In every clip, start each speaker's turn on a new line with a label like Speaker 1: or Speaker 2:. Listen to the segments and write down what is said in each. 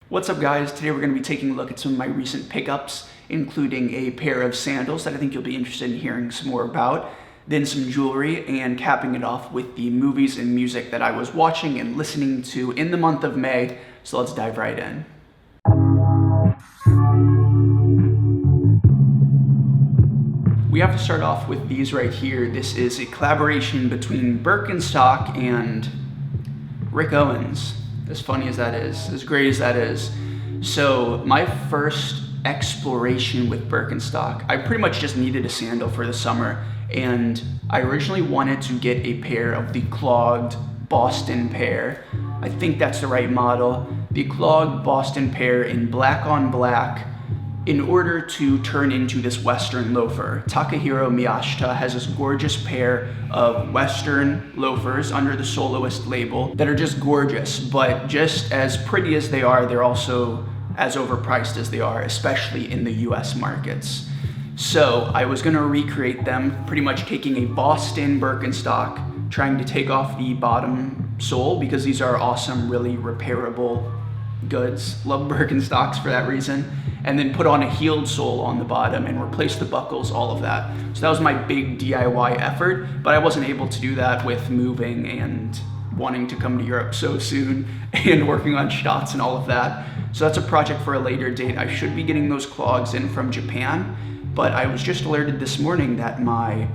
Speaker 1: What's up guys? Today we're going to be taking a look at some of my recent pickups, including a pair of sandals that I think you'll be interested in hearing some more about, then some jewelry, and capping it off with the movies and music that I was watching and listening to in the month of May. So let's dive right in. We have to start off with these right here. This is a collaboration between Birkenstock and Rick Owens. As funny as that is, as great as that is. So my first exploration with Birkenstock, I pretty much just needed a sandal for the summer, and I originally wanted to get a pair of the clogged Boston pair. I think that's the right model. The clogged Boston pair in black on black, in order to turn into this Western loafer. Takahiro Miyashita has this gorgeous pair of Western loafers under the Soloist label that are just gorgeous, but just as pretty as they are, they're also as overpriced as they are, especially in the US markets. So I was gonna recreate them, pretty much taking a Boston Birkenstock, trying to take off the bottom sole because these are awesome, really repairable goods. Love Birkenstocks for that reason. And then put on a heeled sole on the bottom and replace the buckles, all of that. So that was my big DIY effort, but I wasn't able to do that with moving and wanting to come to Europe so soon and working on shots and all of that. So that's a project for a later date. I should be getting those clogs in from Japan, but I was just alerted this morning that my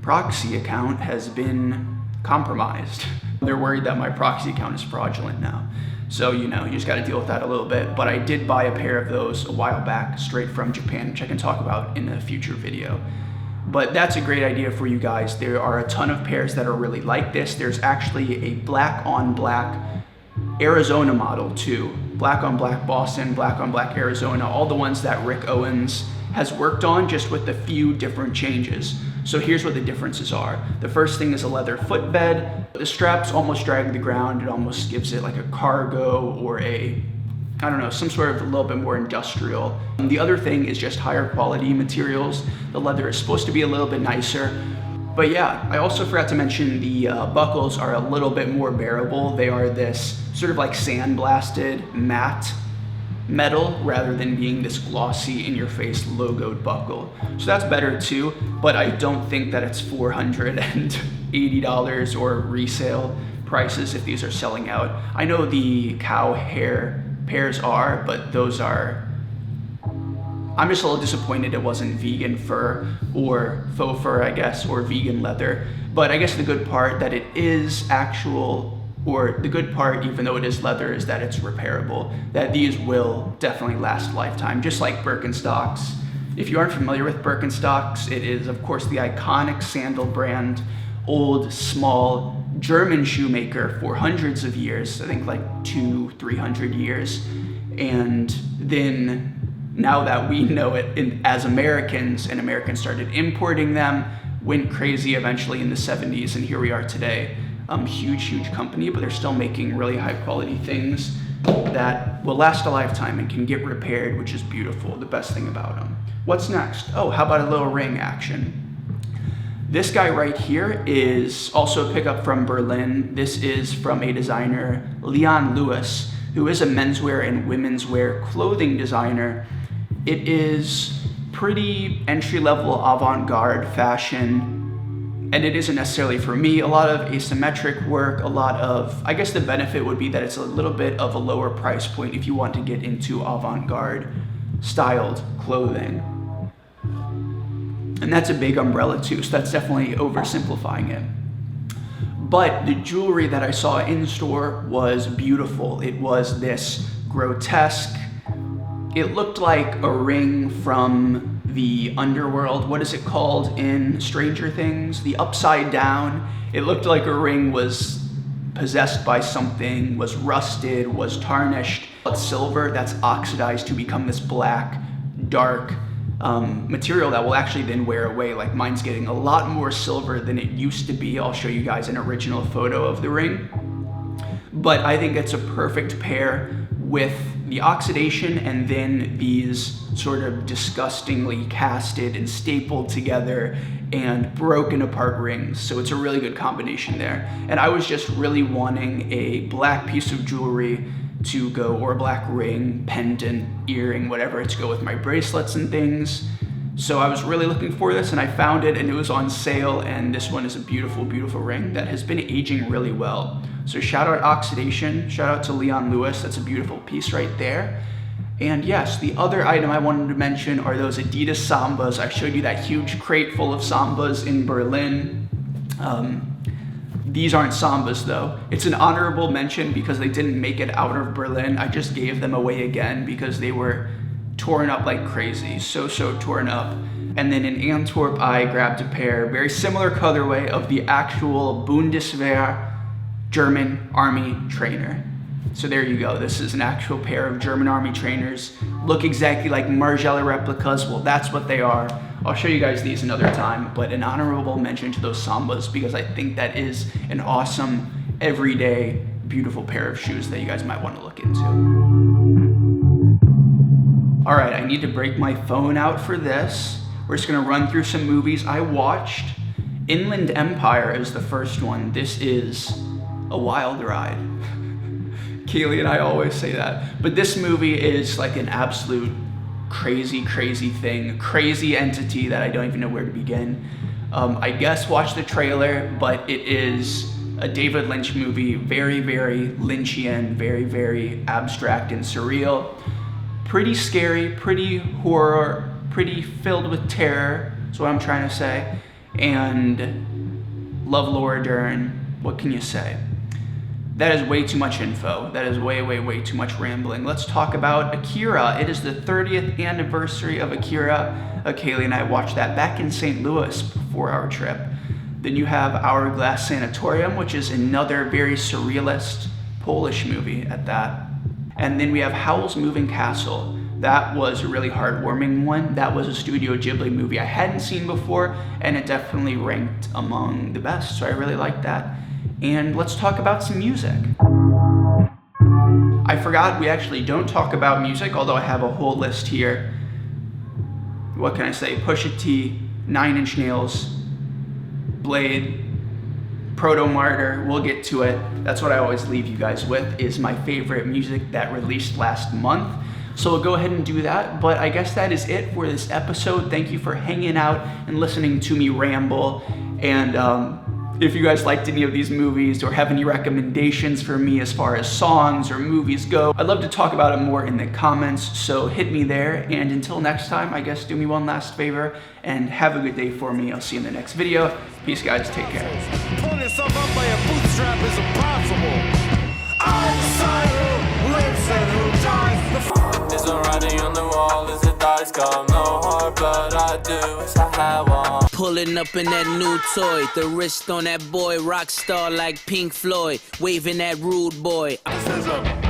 Speaker 1: proxy account has been compromised. They're worried that my proxy account is fraudulent now. So, you just got to deal with that a little bit. But I did buy a pair of those a while back straight from Japan, which I can talk about in a future video. But that's a great idea for you guys. There are a ton of pairs that are really like this. There's actually a black on black Arizona model too. Black on black Boston, black on black Arizona, all the ones that Rick Owens has worked on, just with a few different changes. So here's what the differences are. The first thing is a leather footbed. The straps almost drag the ground. It almost gives it like a cargo or some sort of a little bit more industrial. And the other thing is just higher quality materials. The leather is supposed to be a little bit nicer. But yeah, I also forgot to mention the buckles are a little bit more bearable. They are this sort of like sandblasted matte metal rather than being this glossy in your face logoed buckle. So that's better too, but I don't think that it's $480 or resale prices if these are selling out. I know the cow hair pairs are, but those are, I'm just a little disappointed it wasn't vegan fur or faux fur, I guess, or vegan leather. But I guess the good part that it is the good part, even though it is leather, is that it's repairable, that these will definitely last a lifetime, just like Birkenstocks. If you aren't familiar with Birkenstocks, it is, of course, the iconic sandal brand, old, small, German shoemaker for hundreds of years, I think like 200-300 years. And then now that we know it as Americans, and Americans started importing them, went crazy eventually in the 70s, and here we are today. Huge company, but they're still making really high quality things that will last a lifetime and can get repaired, which is beautiful, the best thing about them. What's next? Oh, how about a little ring action? This guy right here is also a pickup from Berlin. This is from a designer, Leon Lewis, who is a menswear and women's wear clothing designer. It is pretty entry-level avant-garde fashion, and it isn't necessarily for me. A lot of asymmetric work, I guess the benefit would be that it's a little bit of a lower price point if you want to get into avant-garde styled clothing. And that's a big umbrella too, so that's definitely oversimplifying it. But the jewelry that I saw in store was beautiful. It was this grotesque, it looked like a ring from the underworld. What is it called in Stranger Things? The Upside Down. It looked like a ring was possessed by something, was rusted, was tarnished. It's silver that's oxidized to become this black, dark material that will actually then wear away. Like mine's getting a lot more silver than it used to be. I'll show you guys an original photo of the ring. But I think it's a perfect pair with the oxidation and then these sort of disgustingly casted and stapled together and broken apart rings. So it's a really good combination there. And I was just really wanting a black piece of jewelry to go, or a black ring, pendant, earring, whatever, to go with my bracelets and things. So I was really looking for this, and I found it, and it was on sale, and this one is a beautiful, beautiful ring that has been aging really well. So shout out Oxidation, shout out to Leon Lewis, that's a beautiful piece right there. And yes, the other item I wanted to mention are those Adidas Sambas. I showed you that huge crate full of Sambas in Berlin. These aren't Sambas though. It's an honorable mention because they didn't make it out of Berlin. I just gave them away again because they were torn up like crazy, so torn up. And then in Antwerp, I grabbed a pair, very similar colorway, of the actual Bundeswehr German Army trainer. So there you go, this is an actual pair of German Army trainers. Look exactly like Margiela replicas, well that's what they are. I'll show you guys these another time, but an honorable mention to those Sambas because I think that is an awesome, everyday, beautiful pair of shoes that you guys might want to look into. All right, I need to break my phone out for this. We're just gonna run through some movies I watched. Inland Empire is the first one. This is a wild ride. Kaylee and I always say that. But this movie is like an absolute crazy, crazy thing, crazy entity that I don't even know where to begin. I guess watch the trailer, but it is a David Lynch movie, very, very Lynchian, very, very abstract and surreal. Pretty scary, pretty horror, pretty filled with terror, is what I'm trying to say. And love Laura Dern, what can you say? That is way too much info. That is way, way, way too much rambling. Let's talk about Akira. It is the 30th anniversary of Akira. Kaylee and I watched that back in St. Louis before our trip. Then you have Hourglass Sanatorium, which is another very surrealist Polish movie at that. And then we have Howl's Moving Castle. That was a really heartwarming one. That was a Studio Ghibli movie I hadn't seen before, and it definitely ranked among the best, so I really liked that. And let's talk about some music. I forgot we actually don't talk about music, although I have a whole list here. What can I say? Pusha T, 9 Inch Nails, Bladee, Protomartyr, we'll get to it. That's what I always leave you guys with, is my favorite music that released last month. So we'll go ahead and do that, but I guess that is it for this episode. Thank you for hanging out and listening to me ramble. And if you guys liked any of these movies or have any recommendations for me as far as songs or movies go, I'd love to talk about it more in the comments, so hit me there. And until next time, I guess do me one last favor and have a good day for me. I'll see you in the next video. Peace, guys. Take care.
Speaker 2: Pulling yourself up by a bootstrap is impossible. Outside lives and who dies. There's no writing on the wall, as the dice come. No hard blood, I do as I have on.
Speaker 3: Pulling up in that new toy, the wrist on that boy, rock star like Pink Floyd, waving that rude boy.
Speaker 2: This is a